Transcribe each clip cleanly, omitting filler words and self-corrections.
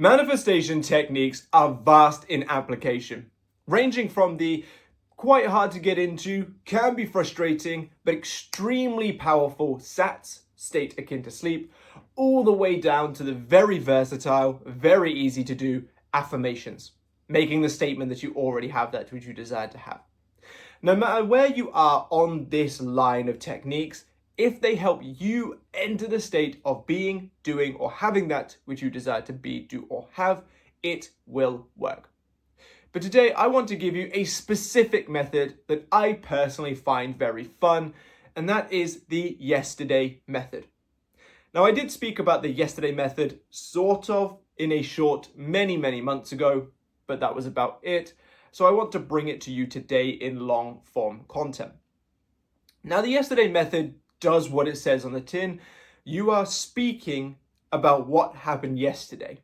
Manifestation techniques are vast in application, ranging from the quite hard to get into, can be frustrating, but extremely powerful SATs, state akin to sleep, all the way down to the very versatile, very easy to do affirmations, making the statement that you already have that which you desire to have. No matter where you are on this line of techniques, if they help you enter the state of being, doing, or having that which you desire to be, do, or have, it will work. But today I want to give you a specific method that I personally find very fun, and that is the yesterday method. Now, I did speak about the yesterday method sort of in a short many months ago, but that was about it. So I want to bring it to you today in long form content. Now, the yesterday method does what it says on the tin. You are speaking about what happened yesterday.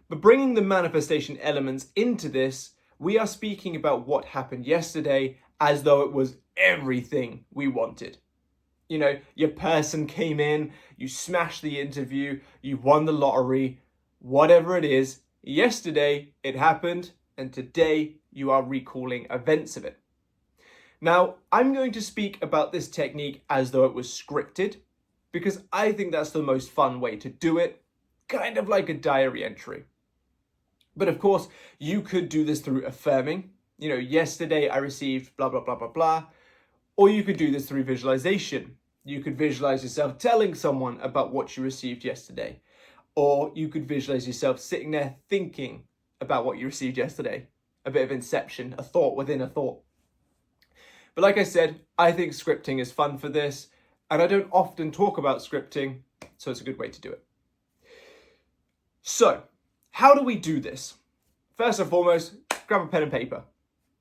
But bringing the manifestation elements into this, we are speaking about what happened yesterday as though it was everything we wanted. You know, your person came in, you smashed the interview, you won the lottery, whatever it is, yesterday it happened, and today you are recalling events of it. Now, I'm going to speak about this technique as though it was scripted, because I think that's the most fun way to do it, kind of like a diary entry. But of course, you could do this through affirming. You know, yesterday I received blah, blah, blah, blah, blah. Or you could do this through visualization. You could visualize yourself telling someone about what you received yesterday. Or you could visualize yourself sitting there thinking about what you received yesterday. A bit of inception, a thought within a thought. But like I said, I think scripting is fun for this, and I don't often talk about scripting, so it's a good way to do it. So, how do we do this? First and foremost, grab a pen and paper.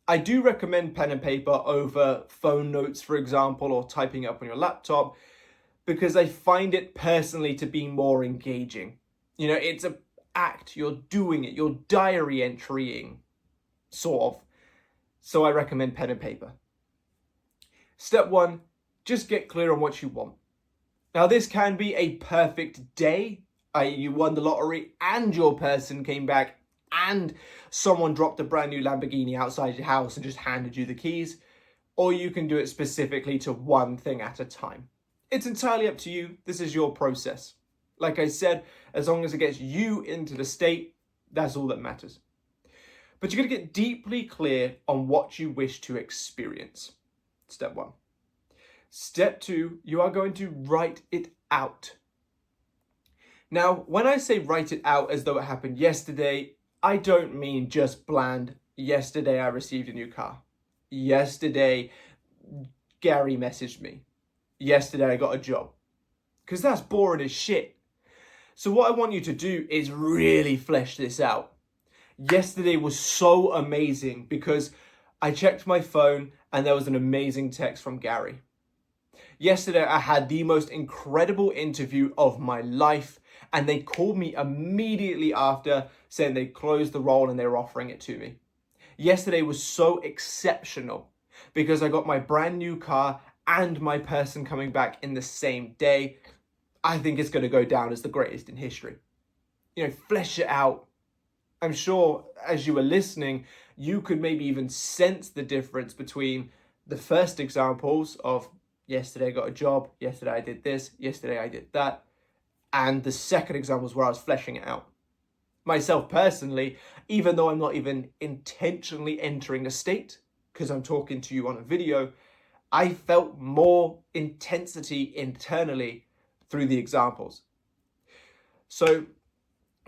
I do recommend pen and paper over phone notes, for example, or typing up on your laptop, because I find it personally to be more engaging. You know, it's an act, you're doing it, you're diary entrying, sort of. So I recommend pen and paper. Step one, just get clear on what you want. Now, this can be a perfect day, i.e. you won the lottery and your person came back and someone dropped a brand new Lamborghini outside your house and just handed you the keys. Or you can do it specifically to one thing at a time. It's entirely up to you. This is your process. Like I said, as long as it gets you into the state, that's all that matters. But you're going to get deeply clear on what you wish to experience. Step one. Step two, you are going to write it out. Now, when I say write it out as though it happened yesterday, I don't mean just bland, yesterday I received a new car. Yesterday, Gary messaged me. Yesterday I got a job. Because that's boring as shit. So what I want you to do is really flesh this out. Yesterday was so amazing because I checked my phone and there was an amazing text from Gary. Yesterday, I had the most incredible interview of my life, and they called me immediately after saying they closed the role and they were offering it to me. Yesterday was so exceptional because I got my brand new car and my person coming back in the same day. I think it's going to go down as the greatest in history. You know, flesh it out. I'm sure as you were listening, you could maybe even sense the difference between the first examples of yesterday I got a job, yesterday I did this, yesterday I did that, and the second examples where I was fleshing it out. Myself personally, even though I'm not even intentionally entering a state, because I'm talking to you on a video, I felt more intensity internally through the examples. So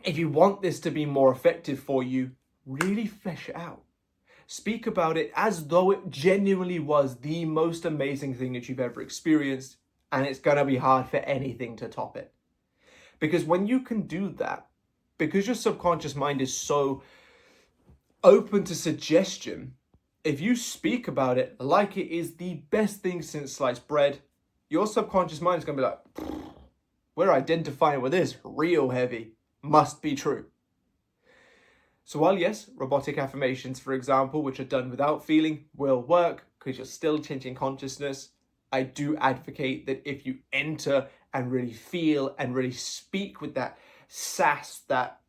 if you want this to be more effective for you, really flesh it out. Speak about it as though it genuinely was the most amazing thing that you've ever experienced, and it's going to be hard for anything to top it. Because when you can do that, because your subconscious mind is so open to suggestion, if you speak about it like it is the best thing since sliced bread, your subconscious mind is going to be like, we're identifying with this real heavy, must be true. So while yes, robotic affirmations, for example, which are done without feeling, will work because you're still changing consciousness, I do advocate that if you enter and really feel and really speak with that sass, that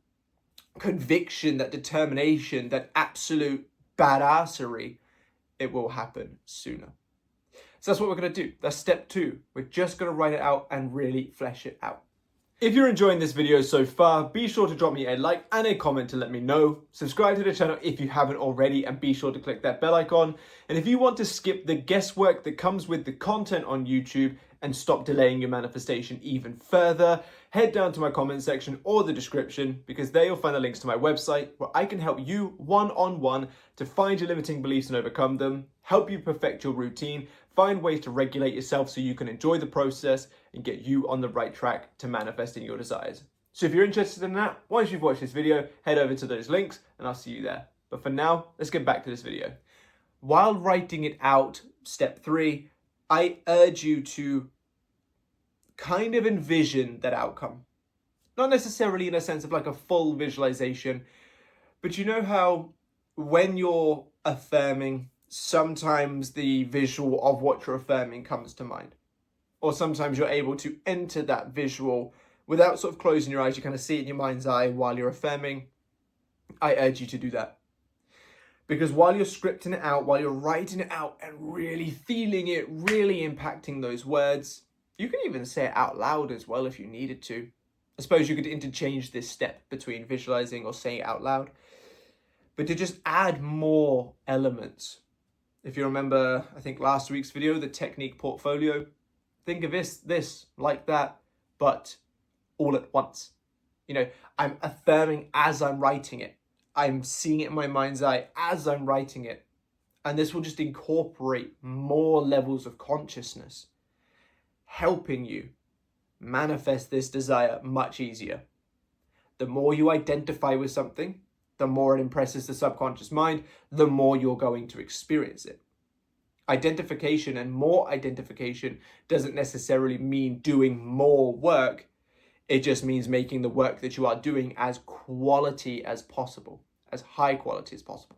conviction, that determination, that absolute badassery, it will happen sooner. So that's what we're going to do. That's step 2. We're just going to write it out and really flesh it out. If you're enjoying this video so far, be sure to drop me a like and a comment to let me know. Subscribe to the channel if you haven't already, and be sure to click that bell icon. And if you want to skip the guesswork that comes with the content on YouTube and stop delaying your manifestation even further, head down to my comment section or the description, because there you'll find the links to my website where I can help you one-on-one to find your limiting beliefs and overcome them, help you perfect your routine, find ways to regulate yourself so you can enjoy the process and get you on the right track to manifesting your desires. So if you're interested in that, once you've watched this video, head over to those links and I'll see you there. But for now, let's get back to this video. While writing it out, step 3, I urge you to kind of envision that outcome. Not necessarily in a sense of like a full visualization, but you know how when you're affirming, sometimes the visual of what you're affirming comes to mind. Or sometimes you're able to enter that visual without sort of closing your eyes. You kind of see it in your mind's eye while you're affirming. I urge you to do that. Because while you're scripting it out, while you're writing it out and really feeling it, really impacting those words, you can even say it out loud as well if you needed to. I suppose you could interchange this step between visualizing or saying it out loud. But to just add more elements. If you remember, I think last week's video, the technique portfolio, think of this, like that, but all at once. You know, I'm affirming as I'm writing it. I'm seeing it in my mind's eye as I'm writing it. And this will just incorporate more levels of consciousness, helping you manifest this desire much easier. The more you identify with something, the more it impresses the subconscious mind, the more you're going to experience it. Identification and more identification doesn't necessarily mean doing more work. It just means making the work that you are doing as quality as possible, as high quality as possible.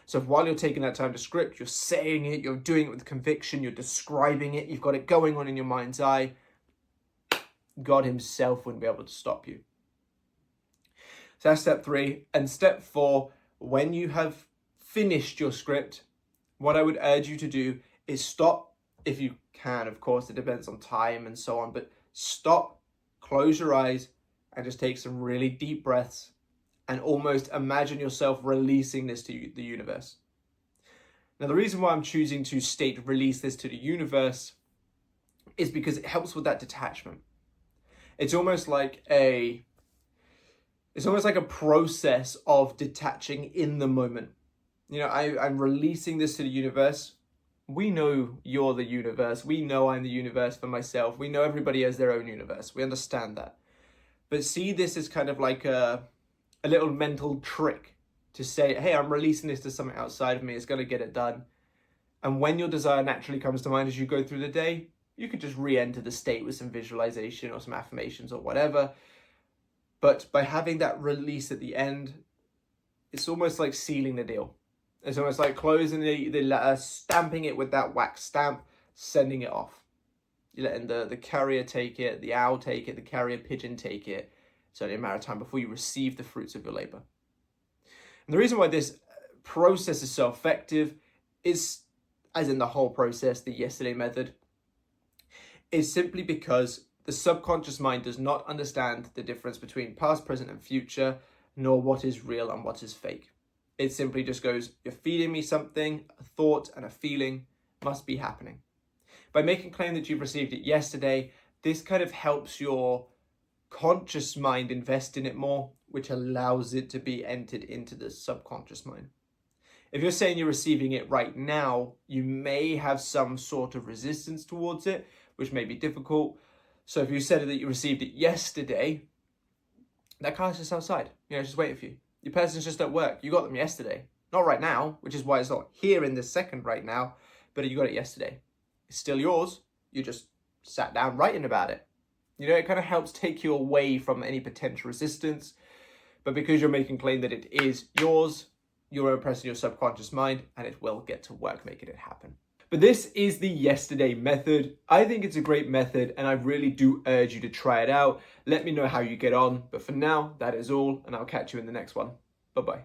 So while you're taking that time to script, you're saying it, you're doing it with conviction, you're describing it, you've got it going on in your mind's eye, God himself wouldn't be able to stop you. So that's step 3. And step 4, when you have finished your script, what I would urge you to do is stop, if you can, of course, it depends on time and so on, but stop, close your eyes, and just take some really deep breaths and almost imagine yourself releasing this to the universe. Now, the reason why I'm choosing to state release this to the universe is because it helps with that detachment. It's almost like a process of detaching in the moment. You know, I'm releasing this to the universe. We know you're the universe. We know I'm the universe for myself. We know everybody has their own universe. We understand that. But see this as kind of like a little mental trick to say, hey, I'm releasing this to something outside of me. It's going to get it done. And when your desire naturally comes to mind as you go through the day, you could just re-enter the state with some visualization or some affirmations or whatever. But by having that release at the end, it's almost like sealing the deal. It's almost like closing the letter, stamping it with that wax stamp, sending it off. You're letting the carrier take it, the owl take it, the carrier pigeon take it. It's only a matter of time before you receive the fruits of your labor. And the reason why this process is so effective is, as in the whole process, the yesterday method, is simply because the subconscious mind does not understand the difference between past, present, and future, nor what is real and what is fake. It simply just goes, you're feeding me something, a thought and a feeling must be happening. By making claim that you've received it yesterday, this kind of helps your conscious mind invest in it more, which allows it to be entered into the subconscious mind. If you're saying you're receiving it right now, you may have some sort of resistance towards it, which may be difficult. So if you said that you received it yesterday, that car's just outside, just waiting for you. Your person's just at work. You got them yesterday, not right now, which is why it's not here in this second right now, but you got it yesterday. It's still yours. You just sat down writing about it. It kind of helps take you away from any potential resistance, but because you're making claim that it is yours, you're impressing your subconscious mind and it will get to work making it happen. But this is the yesterday method. I think it's a great method and I really do urge you to try it out. Let me know how you get on. But for now, that is all, and I'll catch you in the next one. Bye-bye.